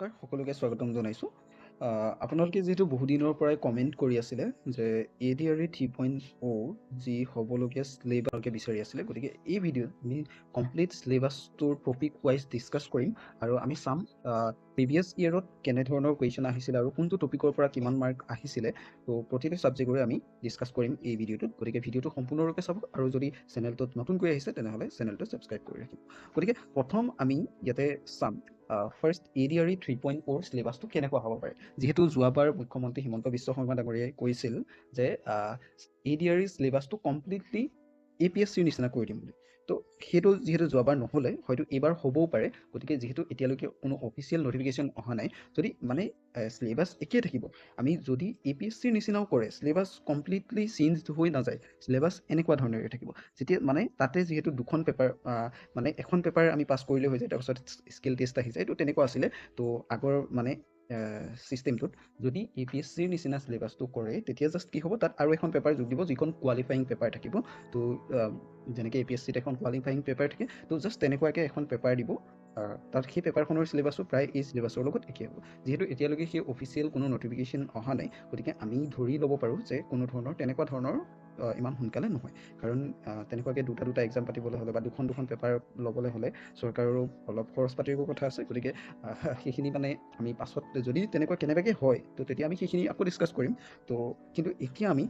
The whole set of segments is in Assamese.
নমস্কাৰ সকলোকে স্বাগতম জনাইছোঁ। আপোনালোকে যিহেতু বহুদিনৰ পৰাই কমেণ্ট কৰি আছিলে যে ADRE 3.0 যি হ'বলগীয়া চিলেবাছকে বিচাৰি আছিলে, গতিকে এই ভিডিঅ'ত আমি কমপ্লিট চিলেবাছটোৰ টপিক ৱাইজ ডিছকাছ কৰিম আৰু আমি চাম প্ৰিভিয়াছ ইয়েৰত কেনেধৰণৰ কুৱেশ্যন আহিছিলে আৰু কোনটো টপিকৰ পৰা কিমান মাৰ্ক আহিছিলে। তো প্ৰতিটো ছাবজেক্টৰে আমি ডিছকাছ কৰিম এই ভিডিঅ'টোত, গতিকে ভিডিঅ'টো সম্পূৰ্ণৰূপে চাব আৰু যদি চেনেলটোত নতুনকৈ আহিছে তেনেহ'লে চেনেলটো ছাবস্ক্ৰাইব কৰি ৰাখিব। গতিকে প্ৰথম আমি ইয়াতে চাম ফাৰ্ষ্ট ADRE 3.0 চিলেবাছটো কেনেকুৱা হ'ব পাৰে। যিহেতু যোৱাবাৰ মুখ্যমন্ত্ৰী হিমন্ত বিশ্ব শৰ্মা ডাঙৰীয়াই কৈছিল যে ADRE চিলেবাছটো কমপ্লিটলি APSCৰ নিচিনা কৰি দিম বুলি। তো সেইটো যিহেতু যোৱাবাৰ নহ'লে, হয়তো এইবাৰ হ'বও পাৰে। গতিকে যিহেতু এতিয়ালৈকে কোনো অফিচিয়েল নটিফিকেশ্যন অহা নাই, যদি মানে চিলেবাছ একেই থাকিব, আমি যদি APSCৰ নিচিনাও কৰে, চিলেবাছ কমপ্লিটলি চেঞ্জ হৈ নাযায়, চিলেবাছ এনেকুৱা ধৰণেৰে থাকিব। যেতিয়া মানে তাতে যিহেতু দুখন পেপাৰ, মানে এখন পেপাৰ আমি পাছ কৰিলে হৈ যায়, তাৰপিছত স্কিল টেষ্ট আহি যায়। তো তেনেকুৱা আছিলে। তো আগৰ মানে চিষ্টেমটোত যদি APSCৰ নিচিনা চিলেবাছটো কৰে, তেতিয়া জাষ্ট কি হ'ব, তাত আৰু এখন পেপাৰ যোগ দিব, যিখন কোৱালিফাইং পেপাৰ থাকিব। তো যেনেকৈ APSCত এখন কোৱালিফাইং পেপাৰ থাকে, তো জাষ্ট তেনেকুৱাকৈ এখন পেপাৰ দিব। তাত সেই পেপাৰখনৰ চিলেবাছো প্ৰায় এই চিলেবাছৰ লগত একেই হ'ব। যিহেতু এতিয়ালৈকে সেই অফিচিয়েল কোনো নটিফিকেশ্যন অহা নাই, গতিকে আমি ধৰি ল'ব পাৰোঁ যে কোনো ধৰণৰ তেনেকুৱা ধৰণৰ ইমান সোনকালে নহয়। কাৰণ তেনেকুৱাকৈ দুটা এক্সাম পাতিবলৈ হ'লে বা দুখন পেপাৰ ল'বলৈ হ'লে চৰকাৰৰো অলপ খৰচ পাতিৰো কথা আছে। গতিকে সেইখিনি মানে আমি পাছত যদি তেনেকুৱা কেনেবাকৈ হয়, তো তেতিয়া আমি সেইখিনি আকৌ ডিছকাছ কৰিম। তো কিন্তু এতিয়া আমি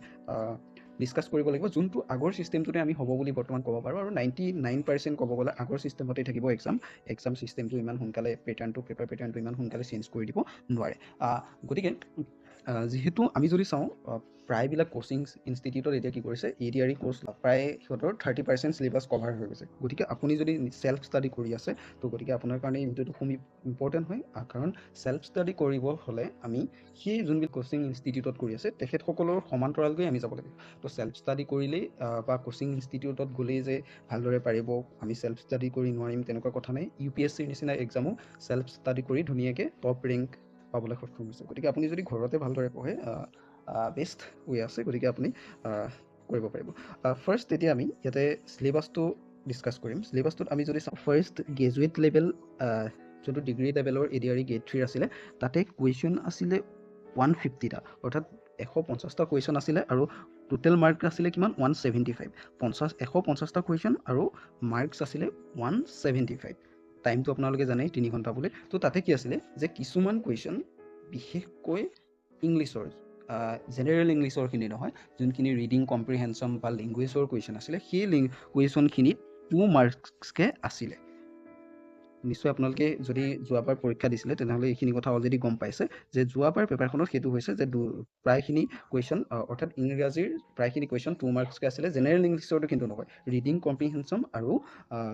ডিছকাছ কৰিব লাগিব যোনটো আগৰ ছিষ্টেমটোতে আমি হ'ব বুলি বৰ্তমান ক'ব পাৰোঁ। আৰু 99% ক'ব গ'লে আগৰ ছিষ্টেমতেই থাকিব এক্সাম ছিষ্টেমটো ইমান সোনকালে পেপাৰ পেটাৰ্ণটো ইমান সোনকালে চেঞ্জ কৰি দিব নোৱাৰে। গতিকে যিহেতু আমি যদি চাওঁ, প্ৰায়বিলাক কচিং ইনষ্টিটিউটত এতিয়া কি কৰিছে, ADRE কোৰ্চ প্ৰায় সিহঁতৰ 30% চিলেবাছ কভাৰ হৈ গৈছে। গতিকে আপুনি যদি চেল্ফ ষ্টাডি কৰি আছে, তো গতিকে আপোনাৰ কাৰণে এইটো খুব ইম্পৰ্টেণ্ট হয়। কাৰণ চেল্ফ ষ্টাডি কৰিব হ'লে আমি সেই যোনবিলাক কচিং ইনষ্টিটিউটত কৰি আছে তেখেতসকলৰ সমান্তৰালকৈ আমি যাব লাগে। তো চেল্ফ ষ্টাডি কৰিলেই বা কচিং ইনষ্টিটিউটত গ'লেই যে ভালদৰে পাৰিব, আমি চেল্ফ ষ্টাডি কৰি নোৱাৰিম তেনেকুৱা কথা নাই। UPSCৰ নিচিনা এক্সামো চেল্ফ ষ্টাডি কৰি ধুনীয়াকৈ টপ ৰেংক পাবলৈ সক্ষম হৈছে। গতিকে আপুনি যদি ঘৰতে ভালদৰে পঢ়ে, বেষ্ট ৱে আছে। গতিকে আপুনি কৰিব পাৰিব। ফাৰ্ষ্ট এতিয়া আমি ইয়াতে চিলেবাছটো ডিছকাছ কৰিম। চিলেবাছটোত আমি যদি চাওঁ, ফাৰ্ষ্ট গ্ৰেজুৱেট লেভেল যোনটো ডিগ্ৰী লেভেলৰ ADRE গ্ৰেড 3 আছিলে, তাতে কুৱেশ্যন আছিলে 150টা, অৰ্থাৎ 150টা কুৱেশ্যন আছিলে আৰু টোটেল মাৰ্ক আছিলে কিমান, 175। 150টা কুৱেশ্যন আৰু মাৰ্কছ আছিলে 175। টাইমটো আপোনালোকে জানেই 3 ঘণ্টা বুলি। তো তাতে কি আছিলে যে কিছুমান কুৱেশ্যন বিশেষকৈ ইংলিছৰ, জেনেৰেল ইংলিছৰখিনি নহয়, যোনখিনি ৰিডিং কম্প্ৰিহেনশ্যন বা লেংগুৱেজৰ কুৱেশ্যন আছিলে, সেই কুৱেশ্যনখিনিত 2 মাৰ্কছকৈ আছিলে। নিশ্চয় আপোনালোকে যদি যোৱাবাৰ পৰীক্ষা দিছিলে তেনেহ'লে এইখিনি কথা অলৰেডি গম পাইছে যে যোৱাবাৰ পেপাৰখনত সেইটো হৈছে যে প্ৰায়খিনি কুৱেশ্যন, অৰ্থাৎ ইংৰাজীৰ প্ৰায়খিনি কুৱেশ্যন 2 মাৰ্কছকৈ আছিলে। জেনেৰেল ইংলিছৰটো কিন্তু নহয়, ৰিডিং কম্প্ৰিহেনশ্যন আৰু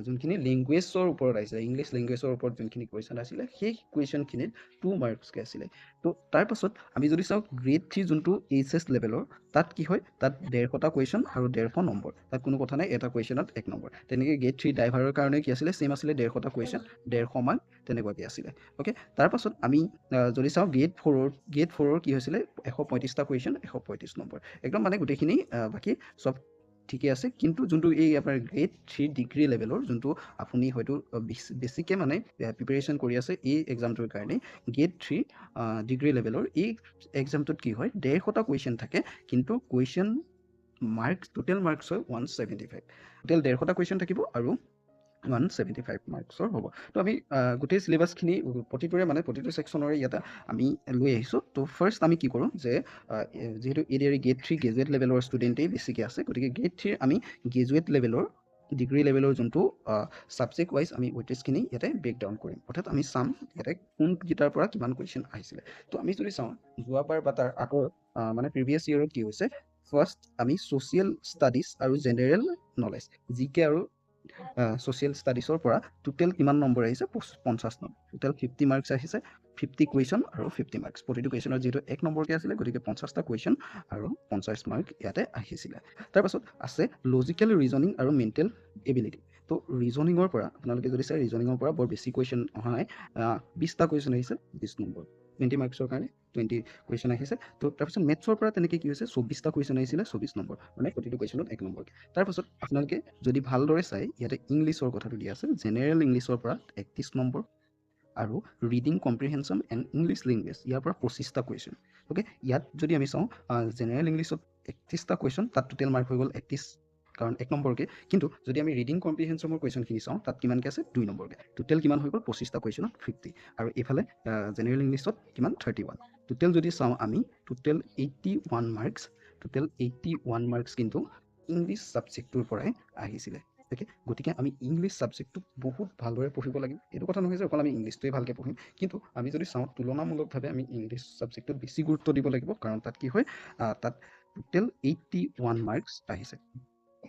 যোনখিনি লেংগুৱেজৰ ওপৰত আহিছিলে, ইংলিছ লেংগুৱেজৰ ওপৰত যোনখিনি কুৱেশ্যন আছিলে, সেই কুৱেশ্যনখিনিত 2 মাৰ্কছকৈ আছিলে। তো তাৰপাছত আমি যদি চাওঁ গ্ৰেড 3 যোনটো HS লেভেলৰ, তাত কি হয়, তাত 150টা কুৱেশ্যন আৰু 150 নম্বৰ। তাত কোনো কথা নাই, এটা কুৱেশ্যনত 1 নম্বৰ। তেনেকৈ গ্ৰেড 3 ড্ৰাইভাৰৰ কাৰণে কি আছিলে, ছেম আছিলে, 150টা কুৱেশ্যন 150 মাৰ্ক, তেনেকুৱাকৈ আছিলে। অ'কে, তাৰপাছত আমি যদি চাওঁ গ্ৰেড 4ৰ কি হৈছিলে, 135টা কুৱেশ্যন 135 নম্বৰ। একদম মানে গোটেইখিনি বাকী চব ঠিকে আছে। কিন্তু যোনটো এই আপোনাৰ গ্ৰেড 3 ডিগ্ৰী লেভেলৰ, যোনটো আপুনি হয়তো বেছিকৈ মানে প্ৰিপেৰেশ্যন কৰি আছে এই এক্সামটোৰ কাৰণে, গ্ৰেড 3 ডিগ্ৰী লেভেলৰ এই এক্সামটোত কি হয়, 150টা কুৱেশ্যন থাকে, কিন্তু কুৱেশ্যন মাৰ্কছ, টোটেল মাৰ্কছ হয় 175। টোটেল 150টা কুৱেশ্যন থাকিব আৰু 175 মাৰ্কছৰ হ'ব। তো আমি গোটেই চিলেবাছখিনি প্ৰতিটো ছেকশ্যনৰে ইয়াতে আমি লৈ আহিছোঁ। তো ফাৰ্ষ্ট আমি কি কৰোঁ যে যিহেতু ADRE গ্ৰেড 3 গ্ৰেজুৱেট লেভেলৰ ষ্টুডেণ্টেই বেছিকৈ আছে, গতিকে গ্ৰেড 3 আমি গ্ৰেজুৱেট লেভেলৰ ডিগ্ৰী লেভেলৰ যোনটো ছাবজেক্ট ৱাইজ আমি ৱেটেজখিনি ইয়াতে ব্ৰেকডাউন কৰিম। অৰ্থাৎ আমি চাম ইয়াতে কোনকেইটাৰ পৰা কিমান কুৱেশ্যন আহিছিলে। তো আমি যদি চাওঁ যোৱাবাৰ বা তাৰ আগৰ মানে প্ৰিভিয়াছ ইয়েৰত কি হৈছে, ফাৰ্ষ্ট আমি ছ'চিয়েল ষ্টাডিজ আৰু জেনেৰেল নলেজ, GK আৰু ছ'চিয়েল ষ্টাডিজৰ পৰা টোটেল কিমান নম্বৰ আহিছে, 50 নম্বৰ। টোটেল 50 মাৰ্কছ আহিছে, 50 কুৱেশ্যন আৰু 50 মাৰ্কছ। প্ৰতিটো কুৱেশ্যনৰ যিহেতু 1 নম্বৰকৈ আছিলে, গতিকে 50টা কুৱেশ্যন আৰু 50 মাৰ্ক ইয়াতে আহিছিলে। তাৰপাছত আছে লজিকেল ৰিজনিং আৰু মেণ্টেল এবিলিটি। তো ৰিজনিঙৰ পৰা আপোনালোকে যদি চাই, ৰিজনিঙৰ পৰা বৰ বেছি কুৱেশ্যন অহা নাই, 20টা কুৱেশ্যন আহিছে, 20 নম্বৰ। 20 মাৰ্কছৰ কাৰণে 20 কুৱেশ্যন আহিছে। তো তাৰপিছত মেথছৰ পৰা তেনেকৈ কি হৈছে, 24টা কুৱেশ্যন আহিছিলে, 24 নম্বৰ, মানে প্ৰতিটো কুৱেশ্যনত 1 নম্বৰ। তাৰপাছত আপোনালোকে যদি ভালদৰে চাই, ইয়াতে ইংলিছৰ কথাটো দিয়া আছে, জেনেৰেল ইংলিছৰ পৰা 31 নম্বৰ আৰু reading comprehension and English language ইয়াৰ পৰা 25টা কুৱেশ্যন অ'কে ইয়াত যদি আমি চাওঁ জেনেৰেল ইংলিছত 31টা কুৱেশ্যন তাত টোটেল মাৰ্ক হৈ গ'ল 31 কাৰণ 1 নম্বৰকৈ কিন্তু যদি আমি ৰিডিং কম্প্ৰিহেনশ্যনৰ কুৱেশ্যনখিনি চাওঁ তাত কিমানকৈ আছে 2 নম্বৰকৈ টোটেল কিমান হৈ গ'ল 25টা কুৱেশ্যনত 50 আৰু এইফালে জেনেৰেল ইংলিছত কিমান 31 টোটেল যদি চাওঁ আমি টোটেল 81 মাৰ্কছ টোটেল 81 মাৰ্কছ কিন্তু ইংলিছ ছাবজেক্টটোৰ পৰাই আহিছিলে অ'কে গতিকে আমি ইংলিছ ছাবজেক্টটো বহুত ভালদৰে পঢ়িব লাগিব এইটো কথা নহয় যে অকল আমি ইংলিছটোৱে ভালকৈ পঢ়িম কিন্তু আমি যদি চাওঁ তুলনামূলকভাৱে আমি ইংলিছ ছাবজেক্টটোত বেছি গুৰুত্ব দিব লাগিব কাৰণ তাত কি হয় তাত টোটেল 81 মাৰ্কছ আহিছে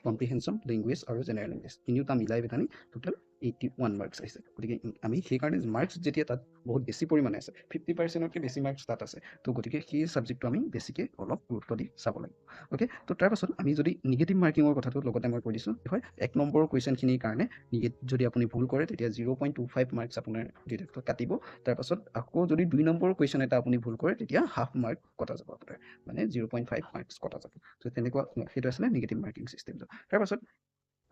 কম্প্ৰিহেনশ্যন লেংগুৱেজ আৰু জেনেৰেল ইংলিছ তিনিওটা মিলাই পেলাই টোটেল 81 মাৰ্কছ আহিছে গতিকে আমি সেইকাৰণে মাৰ্কছ যেতিয়া তাত বহুত বেছি পৰিমাণে আছে 50%তকৈ বেছি মাৰ্কছ তাত আছে তো গতিকে সেই ছাবজেক্টটো আমি বেছিকৈ অলপ গুৰুত্ব দি চাব লাগিব অ'কে তো তাৰপাছত আমি যদি নিগেটিভ মাৰ্কিঙৰ কথাটো লগতে মই কৈ দিছোঁ হয় 1 নম্বৰ কুৱেশ্যনখিনিৰ কাৰণে যদি আপুনি ভুল কৰে তেতিয়া 0.25 মাৰ্কছ আপোনাৰ ডিডাক্ট কাটিব তাৰপাছত আকৌ যদি 2 নম্বৰ কুৱেশ্যন এটা আপুনি ভুল কৰে তেতিয়া হাফ মাৰ্ক কটা যাব আপোনাৰ মানে 0.5 মাৰ্কছ কটা যাব তো তেনেকুৱা সেইটো আছিলে নিগেটিভ মাৰ্কিং চিষ্টেমটো তাৰপাছত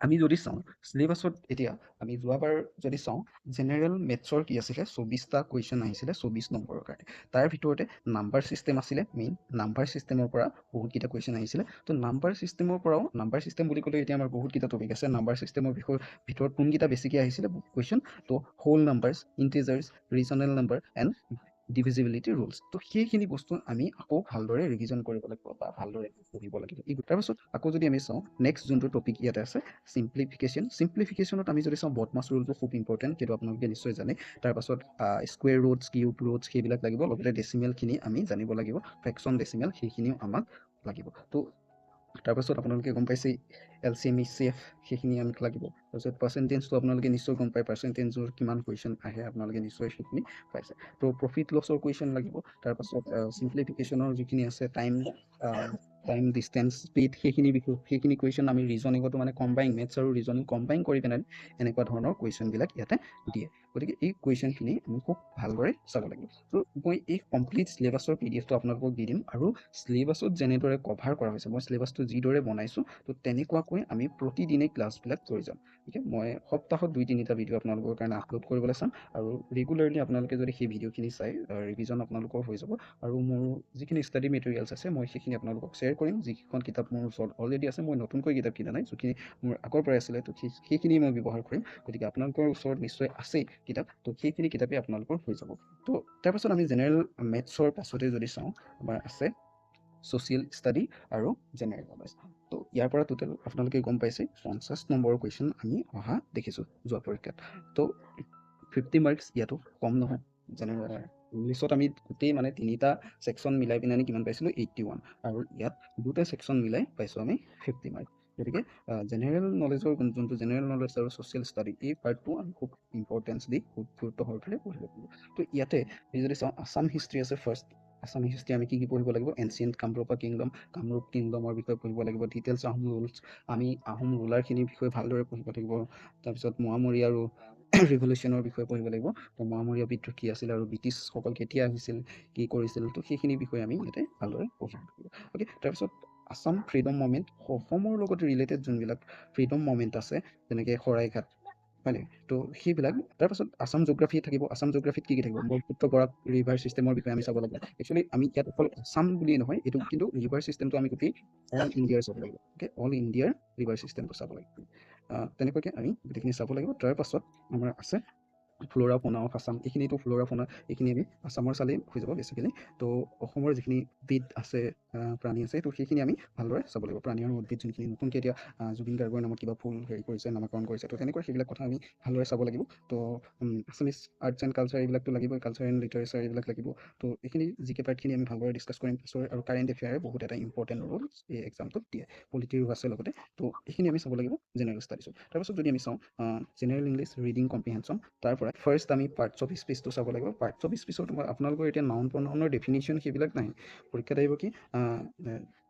আমি যদি চাওঁ চিলেবাছত এতিয়া আমি যোৱাবাৰ যদি চাওঁ জেনেৰেল মেথছৰ কি আছিলে 24টা কুৱেশ্যন আহিছিলে 24 নম্বৰৰ কাৰণে তাৰ ভিতৰতে নাম্বাৰ ছিষ্টেম আছিলে মেইন নাম্বাৰ ছিষ্টেমৰ পৰা বহুতকেইটা কুৱেশ্যন আহিছিলে তো নাম্বাৰ ছিষ্টেমৰ পৰাও নাম্বাৰ ছিষ্টেম বুলি ক'লে এতিয়া আমাৰ বহুতকেইটা টপিক আছে নাম্বাৰ ছিষ্টেমৰ ভিতৰত কোনকেইটা বেছিকৈ আহিছিলে কুৱেশ্যন তো whole numbers integers rational number and divisibility rules তো সেইখিনি বস্তু আমি আকৌ ভালদৰে ৰিভিজন কৰিব লাগিব বা ভালদৰে পঢ়িব লাগিব তাৰপাছত আকৌ যদি আমি চাওঁ নেক্সট যোনটো টপিক ইয়াতে আছে চিম্প্লিফিকেশ্যনত আমি যদি চাওঁ বদমাছ ৰুলটো খুব ইম্পৰ্টেণ্ট সেইটো আপোনালোকে নিশ্চয় জানে তাৰপাছত স্কুৱেৰ ৰুটছ কিউব ৰুটছ সেইবিলাক লাগিব লগতে ডেচিমেলখিনি আমি জানিব লাগিব ফ্ৰেকশ্যন ডেচিমেল সেইখিনিও আমাক লাগিব তো তাৰপাছত আপোনালোকে গম পাইছে LCM HCF সেইখিনি আমাক লাগিব তাৰপিছত পাৰ্চেণ্টেজটো আপোনালোকে নিশ্চয় গম পায় পাৰ্চেণ্টেজৰ কিমান কুৱেশ্যন আহে আপোনালোকে নিশ্চয় সেইখিনি পাইছে তো প্ৰফিট লছৰ কুৱেশ্যন লাগিব তাৰপাছত চিম্প্লিফিকেশ্যনৰ যিখিনি আছে টাইম ডিষ্টেঞ্চ স্পীড সেইখিনি কুৱেশ্যন আমি ৰিজনিঙতো মানে কম্বাইন মেথছ আৰু ৰিজনিং কম্বাইন কৰি পেলাই এনেকুৱা ধৰণৰ কুৱেশ্যনবিলাক ইয়াতে দিয়ে গতিকে এই কুৱেশ্যনখিনি আমি খুব ভালদৰে চাব লাগিব তো মই এই কমপ্লিট চিলেবাছৰ PDF টো আপোনালোকক দি দিম আৰু চিলেবাছত যেনেদৰে কভাৰ কৰা হৈছে মই চিলেবাছটো যিদৰে বনাইছোঁ তো তেনেকুৱাকৈ আমি প্ৰতিদিনে ক্লাছবিলাক কৰি যাম ঠিক আছে মই সপ্তাহত 2-3টা ভিডিঅ' আপোনালোকৰ কাৰণে আপলোড কৰিবলৈ চাম আৰু ৰেগুলাৰলি আপোনালোকে যদি সেই ভিডিঅ'খিনি চাই ৰিভিজন আপোনালোকৰ হৈ যাব আৰু মোৰ যিখিনি ষ্টাডি মেটেৰিয়েলছ আছে মই সেইখিনি আপোনালোকক শ্বেয়াৰ কৰিম যিকেইখন কিতাপ মোৰ ওচৰত অলৰেডি আছে মই নতুনকৈ কিতাপ কিনা নাই যিখিনি মোৰ আগৰ পৰাই আছিলে তো সেইখিনি মই ব্যৱহাৰ কৰিম গতিকে আপোনালোকৰ ওচৰত নিশ্চয় আছেই কিতাপ তো সেইখিনি কিতাপেই আপোনালোকৰ হৈ যাব তো তাৰপাছত আমি জেনেৰেল মেথছৰ পাছতে যদি চাওঁ আমাৰ আছে ছ'চিয়েল ষ্টাডি আৰু জেনেৰেল নলেজ তো ইয়াৰ পৰা টোটেল আপোনালোকে গম পাইছে 50 নম্বৰৰ কুৱেশ্যন আমি অহা দেখিছোঁ যোৱা পৰীক্ষাত তো 50 মাৰ্কছ ইয়াতো কম নহয় জেনেৰেল ইংলিছত আমি গোটেই মানে 3টা ছেকশ্যন মিলাই পিনে কিমান পাইছিলোঁ 81 আৰু ইয়াত 2টা ছেকশ্যন মিলাই পাইছোঁ আমি 50 মাৰ্ক গতিকে জেনেৰেল নলেজৰ যোনটো জেনেৰেল নলেজ আৰু ছ'চিয়েল ষ্টাডি এই পাৰ্টটো আমি খুব ইম্পৰ্টেঞ্চ দি খুব গুৰুত্ব সহকাৰে পঢ়িব লাগিব তো ইয়াতে যদি চাওঁ আছাম হিষ্ট্ৰী আছে ফাৰ্ষ্ট আছাম হিষ্ট্ৰী আমি কি পঢ়িব লাগিব এনচিয়েণ্ট কামৰূপা কামৰূপ কিংডমৰ বিষয়ে পঢ়িব লাগিব ডিটেইলছ আহোম ৰুলছ আমি আহোম ৰুলাৰখিনিৰ বিষয়ে ভালদৰে পঢ়িব লাগিব তাৰপিছত মোৱামৰীয়া আৰু ৰিভলিউশ্যনৰ বিষয়ে পঢ়িব লাগিব তো মোৱামৰীয়া বিদ্ৰোহ কি আছিল আৰু ব্ৰিটিছসকল কেতিয়া আহিছিল কি কৰিছিল তো সেইখিনি বিষয়ে আমি ইয়াতে ভালদৰে পঢ়িব লাগিব অ'কে তাৰপিছত আছাম ফ্ৰীডম মুভমেণ্ট অসমৰ লগত ৰিলেটেড যোনবিলাক ফ্ৰীডম মুভমেণ্ট আছে যেনেকৈ শৰাইঘাট হয়নে তো সেইবিলাক তাৰপাছত আছাম জিঅ'গ্ৰাফী থাকিব আছাম জিঅ'গ্ৰাফীত কি থাকিব ব্ৰহ্মপুত্ৰ বৰাক ৰিভাৰ ছিষ্টেমৰ বিষয়ে আমি চাব লাগিব একচুৱেলি আমি ইয়াত অকল আছাম বুলিয়ে নহয় এইটো কিন্তু ৰিভাৰ ছিষ্টেমটো আমি গোটেই অল ইণ্ডিয়াৰ চাব লাগিব অ'কে অল ইণ্ডিয়াৰ ৰিভাৰ ছিষ্টেমটো চাব লাগিব তেনেকুৱাকৈ আমি গোটেইখিনি চাব লাগিব তাৰপাছত আমাৰ আছে ফ্ল'ৰা ফ'না অফ আছাম এইখিনিতো ফ্ল'ৰা ফ'না এইখিনি আমি আছামৰ চালেই হৈ যাব বেছিকেলি তো অসমৰ যিখিনি উদ্ভিদ আছে প্ৰাণী আছে তো সেইখিনি আমি ভালদৰে চাব লাগিব প্ৰাণী আৰু উদ্ভিদ যোনখিনি নতুনকৈ এতিয়া জুবিন গাৰ্গৰ নামত কিবা ফুল হেৰি কৰিছে নামাকৰণ কৰিছে তো তেনেকুৱা সেইবিলাক কথা আমি ভালদৰে চাব লাগিব তো আছামিজ আৰ্টছ এণ্ড কালচাৰ এইবিলাকতো লাগিবই কালচাৰ এণ্ড লিটাৰেচাৰ এইবিলাক লাগিব তো এইখিনি জিকে পাৰ্টখিনি আমি ভালদৰে ডিছকাছ কৰিম আৰু কাৰেণ্ট এফেয়াৰে বহুত এটা ইম্পৰ্টেণ্ট ৰোল এই এক্সামটোত দিয়ে পলিটিৰো আছে লগতে তো এইখিনি আমি চাব লাগিব জেনেৰেল ষ্টাডিছত তাৰপাছত যদি আমি চাওঁ জেনেৰেল ইংলিছ ৰিডিং কম্প্ৰিহেনশ্যন তাৰ পৰা ফাৰ্ষ্ট আমি পাৰ্টছ অফ স্পীচটো চাব লাগিব পাৰ্টছ অফ স্পীচত আপোনালোকৰ এতিয়া নাউন প্ৰনাউনৰ ডেফিনিশ্যন সেইবিলাক নাহে পৰীক্ষাত আহিব কি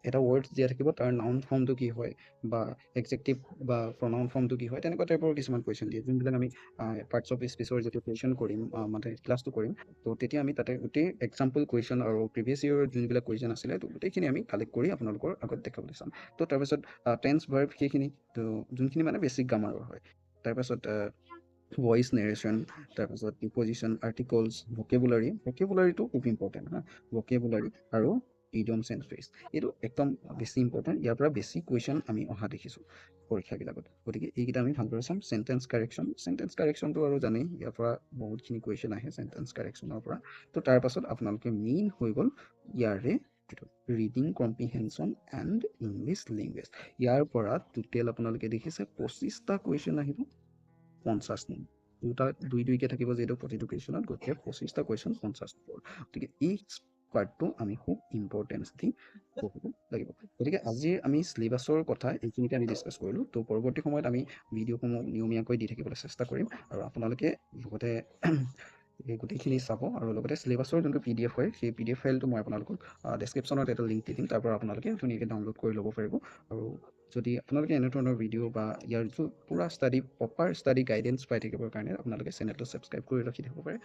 এটা ৱৰ্ডছ দিয়া থাকিব তাৰ নাউন ফৰ্মটো কি হয় বা এক্সেক্টিভ বা প্ৰনাউন ফৰ্মটো কি হয় তেনেকুৱা টাইপৰ কিছুমান কুৱেশ্যন দিয়ে যোনবিলাক আমি পাৰ্টছ অফ স্পীচৰ যেতিয়া কুৱেশ্যন কৰিম মানে ক্লাছটো কৰিম তো তেতিয়া আমি তাতে গোটেই এক্সাম্পল কুৱেশ্যন আৰু প্ৰিভিয়াছ ইয়েৰৰ যোনবিলাক কুৱেশ্যন আছিলে তো গোটেইখিনি আমি কালেক্ট কৰি আপোনালোকৰ আগত দেখাবলৈ চাম তো তাৰপাছত টেন্স ভাৰ্ব সেইখিনি তো যোনখিনি মানে বেছিক গ্ৰামাৰৰ হয় তাৰপাছত ভইচ নেৰেশ্যন, তাৰপিছত প্ৰিপজিশ্যন, আৰ্টিকলছ, ভকেবুলাৰীটো খুব ইম্পৰ্টেণ্ট হা, ভকেবুলাৰী আৰু ইডিয়মছ এণ্ড ফ্ৰেজ, এইটো একদম বেছি ইম্পৰ্টেণ্ট। ইয়াৰ পৰা বেছি কুৱেশ্যন আমি অহা দেখিছোঁ পৰীক্ষাবিলাকত, গতিকে এইকেইটা আমি ভালদৰে চাম। চেণ্টেন্স কাৰেকশ্যনটো আৰু জানেই, ইয়াৰ পৰা বহুতখিনি কুৱেশ্যন আহে চেণ্টেন্স কাৰেকশ্যনৰ পৰা। তো তাৰ পাছত আপোনালোকে মেইন হৈ গ'ল ইয়াৰে reading comprehension and English language. ইয়াৰ পৰা টোটেল আপোনালোকে দেখিছে 25টা কুৱেশ্যন আহিব, 50 দিন, দুইকে থাকিব যিহেতু প্ৰতিটো কুৱেশ্যনত, গতিকে 25টা কুৱেশ্যন 50 নম্বৰ। গতিকে এই পাৰ্টটো আমি খুব ইম্পৰ্টেঞ্চ দি পঢ়িব লাগিব। গতিকে আজি আমি চিলেবাছৰ কথা এইখিনিতে আমি ডিছকাছ কৰিলোঁ। তো পৰৱৰ্তী সময়ত আমি ভিডিঅ'সমূহ নিয়মীয়াকৈ দি থাকিবলৈ চেষ্টা কৰিম, আৰু আপোনালোকে লগতে এই গোটেইখিনি চাব, আৰু লগতে চিলেবাছৰ যোনটো PDF হয়, সেই PDF ফাইলটো মই আপোনালোকক ডেছক্ৰিপশ্যনত এটা লিংক দি দিম, তাৰ পৰা আপোনালোকে ধুনীয়াকৈ ডাউনলোড কৰি ল'ব পাৰিব। আৰু যদি আপোনালোকে এনেধৰণৰ ভিডিঅ' বা ইয়াৰ পূৰা প্ৰপাৰ ষ্টাডি গাইডেঞ্চ পাই থাকিবৰ কাৰণে আপোনালোকে চেনেলটো ছাবস্ক্ৰাইব কৰি ৰাখি থাকিব পাৰে।